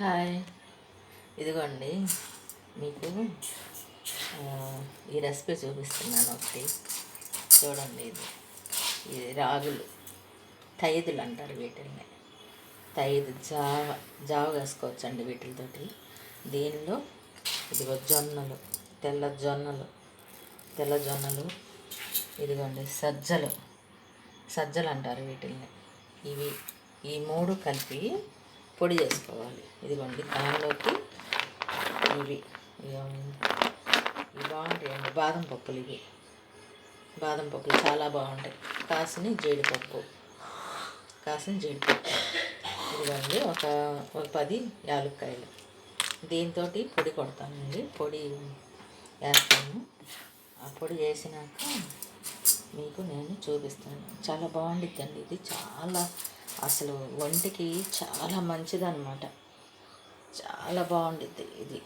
Hi, ఇదిగోండి మీకు ఈ రెసిపీ చూపిస్తున్నాను ఒకటి. చూడండి, ఇది రాగులు తైదులు అంటారు వీటిల్ని. తైదు జావ వేసుకోవచ్చండి వీటితోటి. దీనిలో ఇదిగో జొన్నలు, తెల్ల జొన్నలు, ఇదిగోండి సజ్జలు అంటారు వీటిల్ని. ఈ మూడు కలిపి పొడి చేసుకోవాలి. ఇదిగోండి దానిలోకి ఇవి బాగుంటాయండి. బాదం పప్పులు చాలా బాగుంటాయి. కాసిన జీడిపప్పు ఇదిగోండి ఒక 10 యాలక్కాయలు. దీంతో పొడి కొడతానండి. పొడి వేస్తాను. ఆ పొడి వేసినాక మీకు నేను చూపిస్తాను. చాలా బాగుండిద్దండి. ఇది చాలా అసలు ఒంటికి చాలా మంచిదన్నమాట. చాలా బాగుండిద్ది ఇది.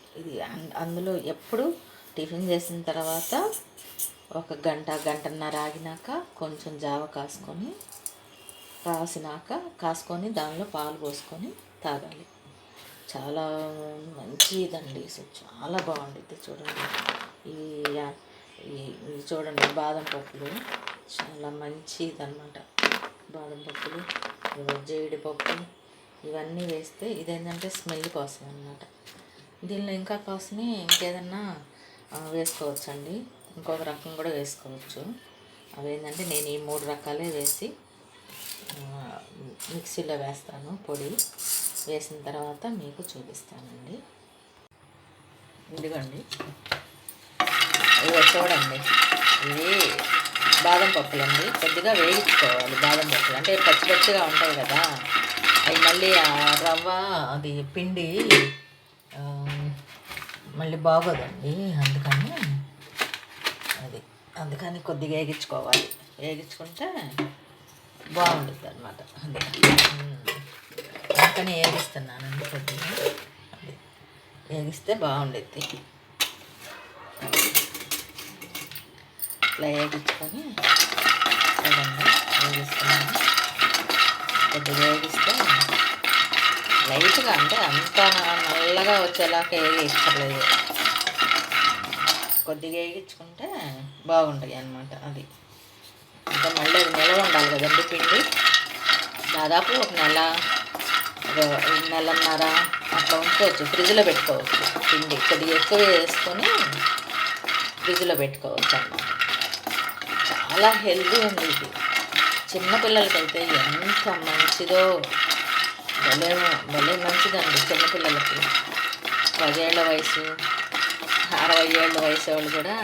అందులో ఎప్పుడు టిఫిన్ చేసిన తర్వాత ఒక గంటన్నర ఆగినాక కొంచెం జావ కాసుకొని దానిలో పాలు పోసుకొని తాగాలి. చాలా మంచిదండి. అసలు చాలా బాగుండిద్ది. చూడండి, ఇవి చూడండి, బాదం పప్పులు చాలా మంచిదన్నమాట. బాదం పప్పులు, జీడిపప్పు ఇవన్నీ వేస్తే ఇదేంటంటే స్మెల్ కోసం అన్నమాట. దీనిలో ఇంకా కోసమే ఇంకేదన్నా వేసుకోవచ్చండి. ఇంకొక రకం కూడా వేసుకోవచ్చు. అవేంటంటే నేను ఈ 3 రకాలే వేసి మిక్సీలో వేస్తాను. పొడి వేసిన తర్వాత మీకు చూపిస్తానండి. ఇదిగోండి, చూడండి, ఇవి బాదం పప్పులండి. కొద్దిగా వేయించుకోవాలి. బాదం పప్పులు అంటే పచ్చిగా ఉంటాయి కదా, అవి మళ్ళీ ఆ రవ్వ అది పిండి మళ్ళీ బాగోదండి. అందుకని కొద్దిగా వేగించుకోవాలి. వేగించుకుంటే బాగుంటుంది అన్నమాట. అందుకని వేగిస్తున్నానండి. కొద్దిగా వేగిస్తే బాగుండిద్ది. ఇట్లా వేగించుకొని చూడండి, వేగిస్తున్నాను. కొద్దిగా వేగిస్తే లైట్గా, అంటే అంత నల్లగా వచ్చేలాగా వేగించలేదు. కొద్దిగా వేగించుకుంటే బాగుంటాయి అన్నమాట. అది ఇంకా మళ్ళీ అది నిల్వ ఉండాలి కదండి. పిండి దాదాపు ఒక నెలన్నర అట్లా ఉంచుకోవచ్చు. ఫ్రిడ్జ్లో పెట్టుకోవచ్చు. పిండి కొద్దిగా ఎక్కువ వేసుకొని ఫ్రిడ్జ్లో పెట్టుకోవచ్చు అన్నమాట. చాలా హెల్దీ ఉంది ఇది. చిన్నపిల్లలకైతే ఎంత మంచిదో, భలే మంచిదండి. చిన్నపిల్లలకి 10 ఏళ్ల వయసు, 60 ఏళ్ళ వయసు వాళ్ళు కూడా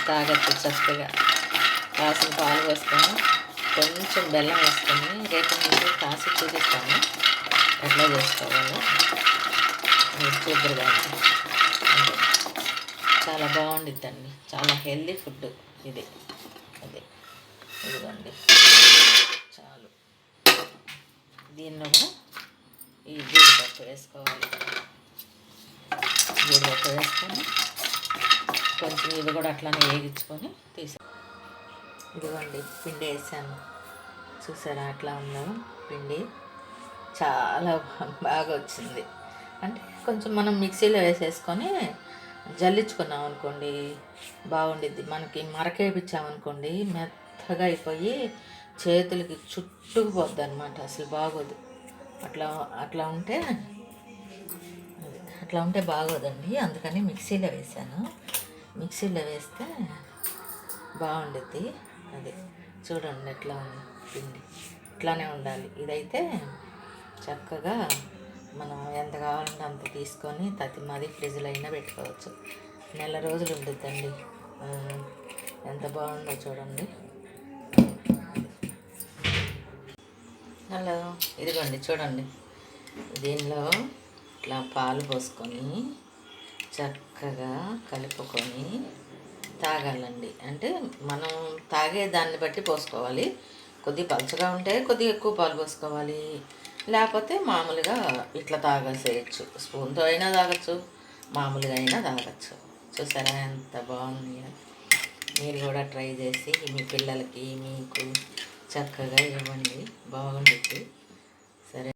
తాగచ్చు చక్కగా. కాసిన పాలు వేసుకొని కొంచెం బెల్లం వేసుకొని రేపు మీకు కాసి చూపిస్తాను ఎట్లా చేసుకోవాలో. మీరు చూద్దరు కానీ చాలా బాగుండిద్దండి. చాలా హెల్దీ ఫుడ్ ఇది. ఇదిగోండి చాలు. దీనిలో కూడా ఈ జీడిపప్పు వేసుకోవాలి. జీడిపప్పు వేసుకొని కొంచెం ఇది కూడా అట్లానే వేగించుకొని ఇదిగోండి పిండి వేసాను. చూసారా అట్లా ఉందో పిండి. చాలా బాగా వచ్చింది. అంటే కొంచెం మనం మిక్సీలో వేసేసుకొని జల్లించుకున్నాం అనుకోండి బాగుండిద్ది. మనకి మరకేపించామనుకోండి మెత్తగా అయిపోయి చేతులకి చుట్టుకుపోద్ది అన్నమాట. అసలు బాగోదు. అట్లా ఉంటే బాగోదండి. అందుకని మిక్సీలో వేసాను. మిక్సీలో వేస్తే బాగుండిద్ది. అది చూడండి ఎట్లా ఉంది పిండి. ఇట్లానే ఉండాలి. ఇదైతే చక్కగా మనం ఎంత కావాలంటే అంత తీసుకొని మాది ఫ్రిడ్జ్లో అయినా పెట్టుకోవచ్చు. నెల రోజులు ఉండిద్దండి. ఎంత బాగుందో చూడండి. హలో, ఇదిగోండి చూడండి. దీనిలో ఇట్లా పాలు పోసుకొని చక్కగా కలుపుకొని తాగాలండి. అంటే మనం తాగే దాన్ని బట్టి పోసుకోవాలి. కొద్దిగా పలుచగా ఉంటే కొద్దిగా ఎక్కువ పాలు పోసుకోవాలి. లేకపోతే మామూలుగా ఇట్లా తాగేసేయచ్చు. స్పూన్తో అయినా తాగచ్చు, మామూలుగా అయినా తాగచ్చు. చూసారా ఎంత బాగుంది. మీరు కూడా ట్రై చేసి మీ పిల్లలకి మీకు చక్కగా ఇవ్వండి. బాగుంటుంది. సరే.